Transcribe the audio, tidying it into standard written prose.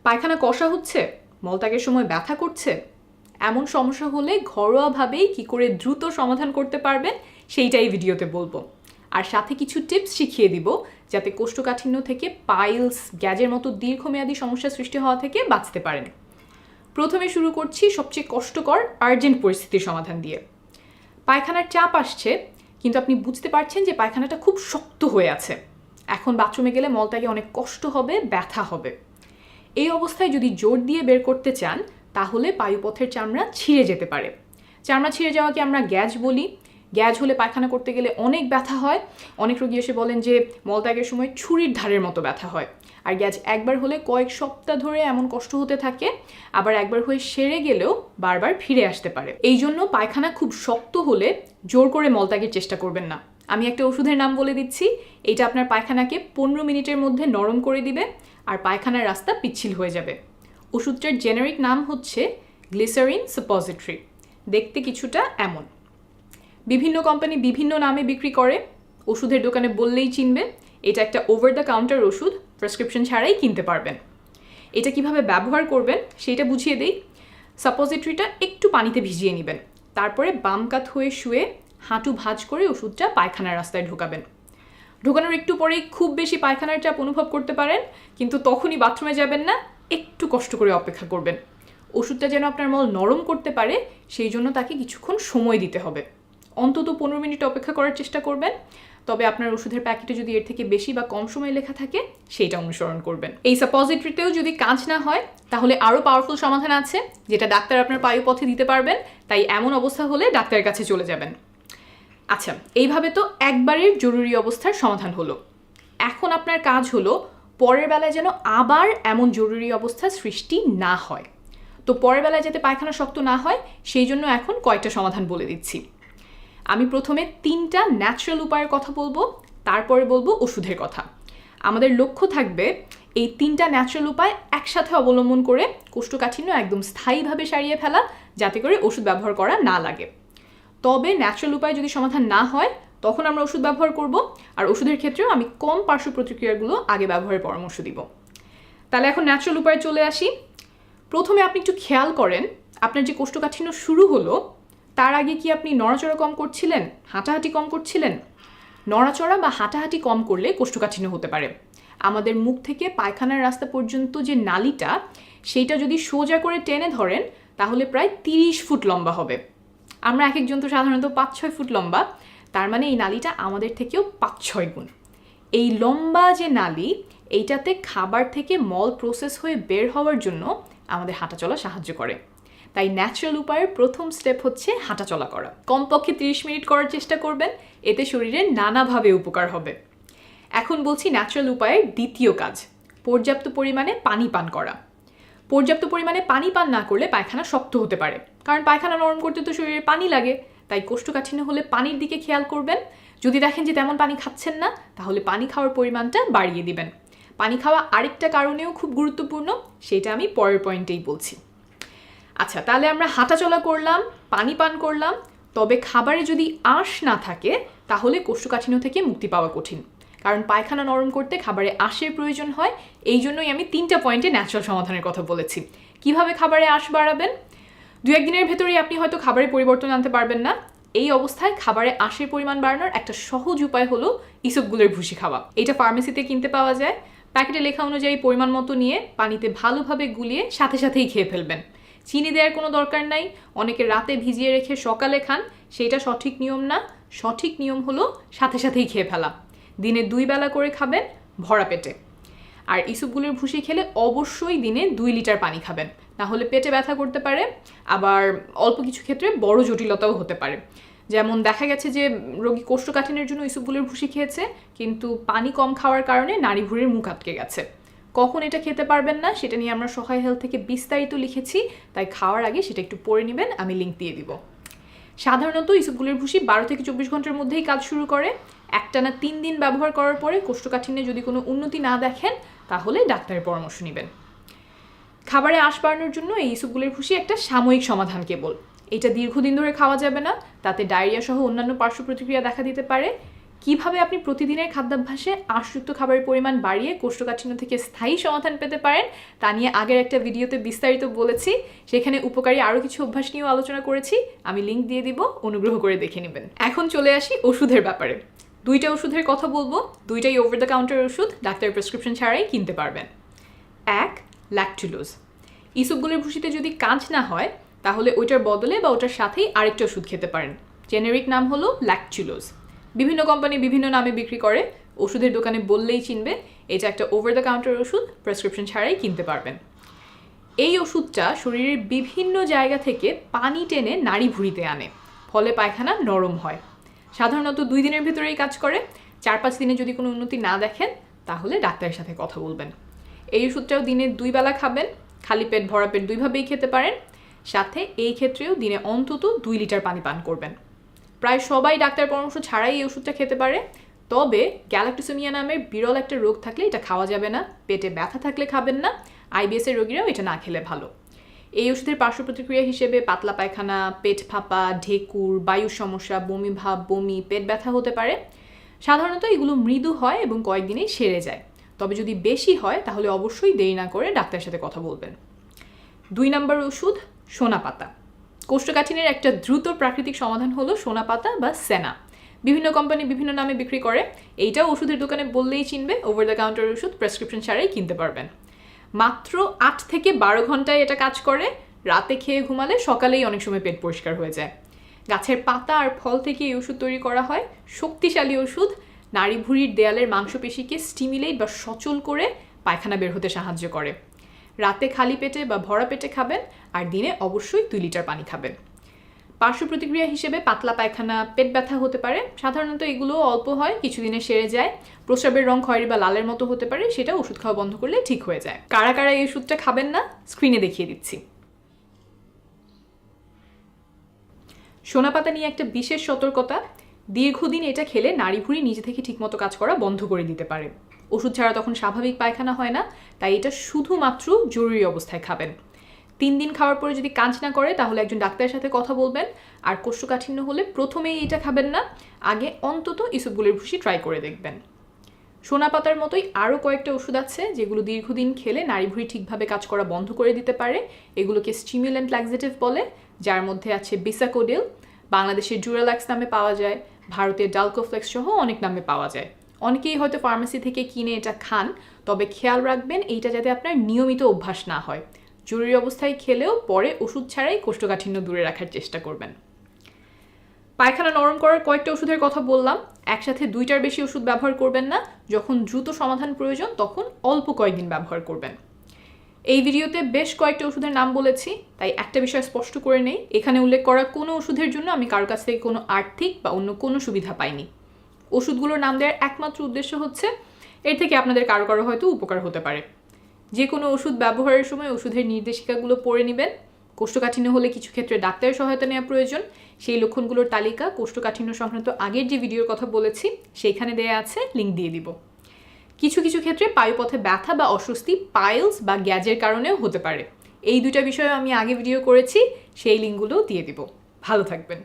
পায়খানা কষা হচ্ছে, মলত্যাগের সময় ব্যথা করছে, এমন সমস্যা হলে ঘরোয়াভাবেই কী করে দ্রুত সমাধান করতে পারবেন সেইটাই ভিডিওতে বলবো। আর সাথে কিছু টিপস শিখিয়ে দিব যাতে কোষ্ঠকাঠিন্য থেকে পাইলস, গ্যাজের মতো দীর্ঘমেয়াদী সমস্যা সৃষ্টি হওয়া থেকে বাঁচতে পারেন। প্রথমে শুরু করছি সবচেয়ে কষ্টকর আর্জেন্ট পরিস্থিতির সমাধান দিয়ে। পায়খানার চাপ আসছে, কিন্তু আপনি বুঝতে পারছেন যে পায়খানাটা খুব শক্ত হয়ে আছে। এখন বাথরুমে গেলে মলত্যাগে অনেক কষ্ট হবে, ব্যথা হবে। এই অবস্থায় যদি জোর দিয়ে বের করতে চান তাহলে পায়ুপথের চামড়া ছিঁড়ে যেতে পারে। চামড়া ছিঁড়ে যাওয়াকে আমরা গ্যাজ বলি। গ্যাজ হলে পায়খানা করতে গেলে অনেক ব্যথা হয়। অনেক রোগী এসে বলেন যে মলত্যাগের সময় ছুরির ধারের মতো ব্যথা হয়। আর গ্যাজ একবার হলে কয়েক সপ্তাহ ধরে এমন কষ্ট হতে থাকে, আবার একবার হয়ে সেরে গেলেও বারবার ফিরে আসতে পারে। এই জন্য পায়খানা খুব শক্ত হলে জোর করে মলত্যাগের চেষ্টা করবেন না। আমি একটা ওষুধের নাম বলে দিচ্ছি, এটা আপনার পায়খানাকে 15 মিনিটের মধ্যে নরম করে দিবে আর পায়খানার রাস্তা পিচ্ছিল হয়ে যাবে। ওষুধটার জেনারিক নাম হচ্ছে গ্লিসারিন সাপোজিটরি। দেখতে কিছুটা এমন। বিভিন্ন কোম্পানি বিভিন্ন নামে বিক্রি করে, ওষুধের দোকানে বললেই চিনবে। এটা একটা ওভার দ্য কাউন্টার ওষুধ, প্রেসক্রিপশন ছাড়াই কিনতে পারবেন। এটা কিভাবে ব্যবহার করবেন সেটা বুঝিয়ে দেই। সাপোজিটরিটা একটু পানিতে ভিজিয়ে নেবেন, তারপরে বাম কাত হয়ে শুয়ে হাঁটু ভাঁজ করে ওষুধটা পায়খানার রাস্তায় ঢোকাবেন। ঢোকানোর একটু পরেই খুব বেশি পায়খানার চাপ অনুভব করতে পারেন, কিন্তু তখনই বাথরুমে যাবেন না, একটু কষ্ট করে অপেক্ষা করবেন। ওষুধটা যেন আপনার মল নরম করতে পারে সেই জন্য তাকে কিছুক্ষণ সময় দিতে হবে। অন্তত 15 মিনিট অপেক্ষা করার চেষ্টা করবেন। তবে আপনার ওষুধের প্যাকেটে যদি এর থেকে বেশি বা কম সময় লেখা থাকে সেইটা অনুসরণ করবেন। এই সাপোজিটরিতেও যদি কাজ না হয় তাহলে আরও পাওয়ারফুল সমাধান আছে যেটা ডাক্তার আপনার পায়ুপথে দিতে পারবেন। তাই এমন অবস্থা হলে ডাক্তারের কাছে চলে যাবেন। আচ্ছা, এইভাবে তো একবারের জরুরি অবস্থার সমাধান হলো। এখন আপনার কাজ হলো পরের বেলায় যেন আবার এমন জরুরি অবস্থা সৃষ্টি না হয়। তো পরের বেলায় যাতে পায়খানা শক্ত না হয় সেই জন্য এখন কয়েকটা সমাধান বলে দিচ্ছি। আমি প্রথমে 3টা ন্যাচারাল উপায়ের কথা বলবো, তারপরে বলবো ওষুধের কথা। আমাদের লক্ষ্য থাকবে এই 3টা ন্যাচারাল উপায় একসাথে অবলম্বন করে কোষ্ঠকাঠিন্য একদম স্থায়ীভাবে সারিয়ে ফেলা, যাতে করে ওষুধ ব্যবহার করা না লাগে। তবে ন্যাচারাল উপায় যদি সমাধান না হয় তখন আমরা ওষুধ ব্যবহার করব, আর ওষুধের ক্ষেত্রেও আমি কম পার্শ্ব প্রতিক্রিয়াগুলো আগে ব্যবহারের পরামর্শ দিব। তাহলে এখন ন্যাচারাল উপায়ে চলে আসি। প্রথমে আপনি একটু খেয়াল করেন আপনার যে কোষ্ঠকাঠিন্য শুরু হলো তার আগে কি আপনি নড়াচড়া কম করছিলেন, হাঁটাহাঁটি কম করছিলেন? নড়াচড়া বা হাঁটাহাঁটি কম করলে কোষ্ঠকাঠিন্য হতে পারে। আমাদের মুখ থেকে পায়খানার রাস্তা পর্যন্ত যে নালীটা, সেইটা যদি সোজা করে টেনে ধরেন তাহলে প্রায় 30 ফুট লম্বা হবে। আমরা এক একজন তো সাধারণত 5-6 ফুট লম্বা, তার মানে এই নালীটা আমাদের থেকেও 5-6 গুণ। এই লম্বা যে নালী, এইটাতে খাবার থেকে মল প্রসেস হয়ে বের হওয়ার জন্য আমাদের হাঁটাচলা সাহায্য করে। তাই ন্যাচারাল উপায়ের প্রথম স্টেপ হচ্ছে হাঁটাচলা করা। কমপক্ষে 30 মিনিট করার চেষ্টা করবেন, এতে শরীরের নানাভাবে উপকার হবে। এখন বলছি ন্যাচারাল উপায়ের দ্বিতীয় কাজ, পর্যাপ্ত পরিমাণে পানি পান করা। পর্যাপ্ত পরিমাণে পানি পান না করলে পায়খানা শক্ত হতে পারে, কারণ পায়খানা নরম করতে তো শরীরে পানি লাগে। তাই কোষ্ঠকাঠিন্য হলে পানির দিকে খেয়াল করবেন। যদি দেখেন যে তেমন পানি খাচ্ছেন না, তাহলে পানি খাওয়ার পরিমাণটা বাড়িয়ে দিবেন। পানি খাওয়া আরেকটা কারণেও খুব গুরুত্বপূর্ণ, সেটা আমি পরের পয়েন্টেই বলছি। আচ্ছা, তাহলে আমরা হাঁটাচলা করলাম, পানি পান করলাম, তবে খাবারে যদি আঁশ না থাকে তাহলে কোষ্ঠকাঠিন্য থেকে মুক্তি পাওয়া কঠিন, কারণ পায়খানা নরম করতে খাবারে আঁশের প্রয়োজন হয়। এই জন্যই আমি 3টা পয়েন্টে ন্যাচারাল সমাধানের কথা বলেছি। কিভাবে খাবারে আঁশ বাড়াবেন? 2-1 দিনের ভেতরেই আপনি হয়তো খাবারে পরিবর্তন আনতে পারবেন না। এই অবস্থায় খাবারে আঁশের পরিমাণ বাড়ানোর একটা সহজ উপায় হলো ইসবগুলের ভুসি খাওয়া। এটা ফার্মেসিতে কিনতে পাওয়া যায়। প্যাকেটে লেখা অনুযায়ী পরিমাণ মতো নিয়ে পানিতে ভালোভাবে গুলিয়ে সাথে সাথেই খেয়ে ফেলবেন। চিনি দেওয়ার কোনো দরকার নাই। অনেকে রাতে ভিজিয়ে রেখে সকালে খান, সেইটা সঠিক নিয়ম না। সঠিক নিয়ম হলো সাথে সাথেই খেয়ে ফেলা। দিনে 2 বেলা করে খাবেন ভরা পেটে। আর ইসবগুলের ভুসি খেলে অবশ্যই দিনে 2 লিটার পানি খাবেন, না হলে পেটে ব্যথা করতে পারে। আবার অল্প কিছু ক্ষেত্রে বড় জটিলতাও হতে পারে। যেমন দেখা গেছে যে রোগী কোষ্ঠকাঠিন্যের জন্য ইসবগুলের ভুসি খেয়েছে, কিন্তু পানি কম খাওয়ার কারণে নাড়িভুঁড়ির মুখ আটকে গেছে। কখন এটা খেতে পারবেন না সেটা নিয়ে আমরা সহায় হেলথ থেকে বিস্তারিত লিখেছি, তাই খাওয়ার আগে সেটা একটু পড়ে নেবেন, আমি লিঙ্ক দিয়ে দিব। সাধারণত ইসবগুলের ভুসি 12 থেকে 24 ঘন্টার মধ্যেই কাজ শুরু করে। একটানা 3 দিন ব্যবহার করার পরে কোষ্ঠকাঠিন্যে যদি কোনো উন্নতি না দেখেন তাহলে ডাক্তারের পরামর্শ নেবেন। খাবারে আঁশ বাড়ানোর জন্য এই ইসবগুলের ভুসি একটা সাময়িক সমাধান কেবল। এটা দীর্ঘদিন ধরে খাওয়া যাবে না, তাতে ডায়রিয়া সহ অন্যান্য পার্শ্ব প্রতিক্রিয়া দেখা দিতে পারে। কিভাবে আপনি প্রতিদিনের খাদ্যাভ্যাসে আঁশযুক্ত খাবারের পরিমাণ বাড়িয়ে কোষ্ঠকাঠিন্য থেকে স্থায়ী সমাধান পেতে পারেন তা নিয়ে আগের একটা ভিডিওতে বিস্তারিত বলেছি। সেখানে উপকারী আরও কিছু অভ্যাস নিয়েও আলোচনা করেছি, আমি লিঙ্ক দিয়ে দিব, অনুগ্রহ করে দেখে নেবেন। এখন চলে আসি ওষুধের ব্যাপারে। 2টা ওষুধের কথা বলবো, 2টাই ওভার দ্য কাউন্টার ওষুধ, ডাক্তারের প্রেসক্রিপশন ছাড়াই কিনতে পারবেন। 1. ল্যাকটুলোজ। ইসবগুলের ভুসিতে যদি কাজ না হয় তাহলে ওইটার বদলে বা ওটার সাথেই আরেকটা ওষুধ খেতে পারেন। জেনেরিক নাম হলো ল্যাকটুলোজ। বিভিন্ন কোম্পানি বিভিন্ন নামে বিক্রি করে, ওষুধের দোকানে বললেই চিনবে। এটা একটা ওভার দ্য কাউন্টার ওষুধ, প্রেসক্রিপশন ছাড়াই কিনতে পারবেন। এই ওষুধটা শরীরের বিভিন্ন জায়গা থেকে পানি টেনে নাড়ি ভুঁড়িতে আনে, ফলে পায়খানা নরম হয়। সাধারণত 2 দিনের ভিতরেই কাজ করে। 4-5 দিনে যদি কোনো উন্নতি না দেখেন তাহলে ডাক্তারের সাথে কথা বলবেন। এই ওষুধটাও দিনে 2 বেলা খাবেন, খালি পেট ভরা পেট 2ভাবেই খেতে পারেন। সাথে এই ক্ষেত্রেও দিনে অন্তত 2 লিটার পানি পান করবেন। প্রায় সবাই ডাক্তার পরামর্শ ছাড়াই এই ওষুধটা খেতে পারে, তবে গ্যালাক্টোসেমিয়া নামের বিরল একটা রোগ থাকলে এটা খাওয়া যাবে না। পেটে ব্যথা থাকলে খাবেন না। IBS এর রোগীরাও এটা না খেলে ভালো। এই ওষুধের পার্শ্ব প্রতিক্রিয়া হিসেবে পাতলা পায়খানা, পেট ফাঁপা, ঢেকুর, বায়ুর সমস্যা, বমি ভাব, বমি, পেট ব্যথা হতে পারে। সাধারণত এগুলো মৃদু হয় এবং কয়েকদিনেই সেরে যায়, তবে যদি বেশি হয় তাহলে অবশ্যই দেরি না করে ডাক্তারের সাথে কথা বলবেন। 2 নম্বর ওষুধ সোনা পাতা। কোষ্ঠকাঠিন্যের একটা দ্রুত প্রাকৃতিক সমাধান হলো সোনা পাতা বা সেনা। বিভিন্ন কোম্পানি বিভিন্ন নামে বিক্রি করে। এইটাও ওষুধের দোকানে বললেই চিনবে, ওভার দ্য কাউন্টার ওষুধ, প্রেসক্রিপশন ছাড়াই কিনতে পারবেন। মাত্র 8 থেকে 12 ঘন্টায় এটা কাজ করে। রাতে খেয়ে ঘুমালে সকালেই অনেক সময় পেট পরিষ্কার হয়ে যায়। গাছের পাতা আর ফল থেকে এই ওষুধ তৈরি করা হয়। শক্তিশালী ওষুধ, নাড়ি ভুঁড়ির দেয়ালের মাংসপেশিকে স্টিমুলেট বা সচল করে পায়খানা বের হতে সাহায্য করে। রাতে খালি পেটে বা ভরা পেটে খাবেন, আর দিনে অবশ্যই 2 লিটার পানি খাবেন। পার্শ্ব প্রতিক্রিয়া হিসেবে পাতলা পায়খানা, পেট ব্যথা হতে পারে। সাধারণত এগুলো অল্প হয়, কিছুদিনে সেরে যায়। প্রস্রাবের রং খয়েরি বা লালের মতো হতে পারে, সেটা ওষুধ খাওয়া বন্ধ করলে ঠিক হয়ে যায়। কারা কারা এই ওষুধটা খাবেন না স্ক্রিনে দেখিয়ে দিচ্ছি। সোনা পাতা নিয়ে একটা বিশেষ সতর্কতা, দীর্ঘদিন এটা খেলে নাড়ি ভুঁড়ি নিজে থেকে ঠিকমতো কাজ করা বন্ধ করে দিতে পারে। ওষুধ ছাড়া তখন স্বাভাবিক পায়খানা হয় না, তাই এটা শুধুমাত্র জরুরি অবস্থায় খাবেন। 3 দিন খাওয়ার পরে যদি কাজ না করে তাহলে একজন ডাক্তারের সাথে কথা বলবেন। আর কোষ্ঠকাঠিন্য হলে প্রথমেই এটা খাবেন না, আগে অন্তত ইসবগুলের ভুসি ট্রাই করে দেখবেন। সোনা পাতার মতোই আরও কয়েকটা ওষুধ আছে যেগুলো দীর্ঘদিন খেলে নাড়ি ভুঁড়ি ঠিকভাবে কাজ করা বন্ধ করে দিতে পারে। এগুলোকে স্টিমুল্যান্ট ল্যাক্সেটিভ বলে, যার মধ্যে আছে বিসাকোডিল, বাংলাদেশের ডুরালাক্স নামে পাওয়া যায়, ভারতের ডালকোফ্লেক্স সহ অনেক নামে পাওয়া যায়। অনেকেই হয়তো ফার্মেসি থেকে কিনে এটা খান, তবে খেয়াল রাখবেন এইটা যাতে আপনার নিয়মিত অভ্যাস না হয়। জরুরি অবস্থায় খেলেও পরে ওষুধ ছাড়াই কোষ্ঠকাঠিন্য দূরে রাখার চেষ্টা করবেন। পায়খানা নরম করার কয়েকটা ওষুধের কথা বললাম, একসাথে 2টার বেশি ওষুধ ব্যবহার করবেন না। যখন দ্রুত সমাধান প্রয়োজন তখন অল্প কয়েকদিন ব্যবহার করবেন। এই ভিডিওতে বেশ কয়েকটা ওষুধের নাম বলেছি, তাই একটা বিষয় স্পষ্ট করে নেই, এখানে উল্লেখ করা কোনো ওষুধের জন্য আমি কারোর কাছ থেকে কোনো আর্থিক বা অন্য কোনো সুবিধা পাইনি। ওষুধগুলোর নাম দেওয়ার একমাত্র উদ্দেশ্য হচ্ছে এর থেকে আপনাদের কারো কারো হয়তো উপকার হতে পারে। যে কোনো ওষুধ ব্যবহারের সময় ওষুধের নির্দেশিকাগুলো পড়ে নেবেন। কোষ্ঠকাঠিন্য হলে কিছু ক্ষেত্রে ডাক্তারের সহায়তা নেওয়া প্রয়োজন। সেই লক্ষণগুলোর তালিকা কোষ্ঠকাঠিন্য সংক্রান্ত আগের যে ভিডিওর কথা বলেছি সেইখানে দেয়া আছে, লিঙ্ক দিয়ে দিব। কিছু কিছু ক্ষেত্রে পায়ুপথে ব্যথা বা অস্বস্তি পাইলস বা গ্যাজের কারণেও হতে পারে। এই 2টা বিষয়ে আমি আগে ভিডিও করেছি, সেই লিঙ্কগুলোও দিয়ে দিব। ভালো থাকবেন।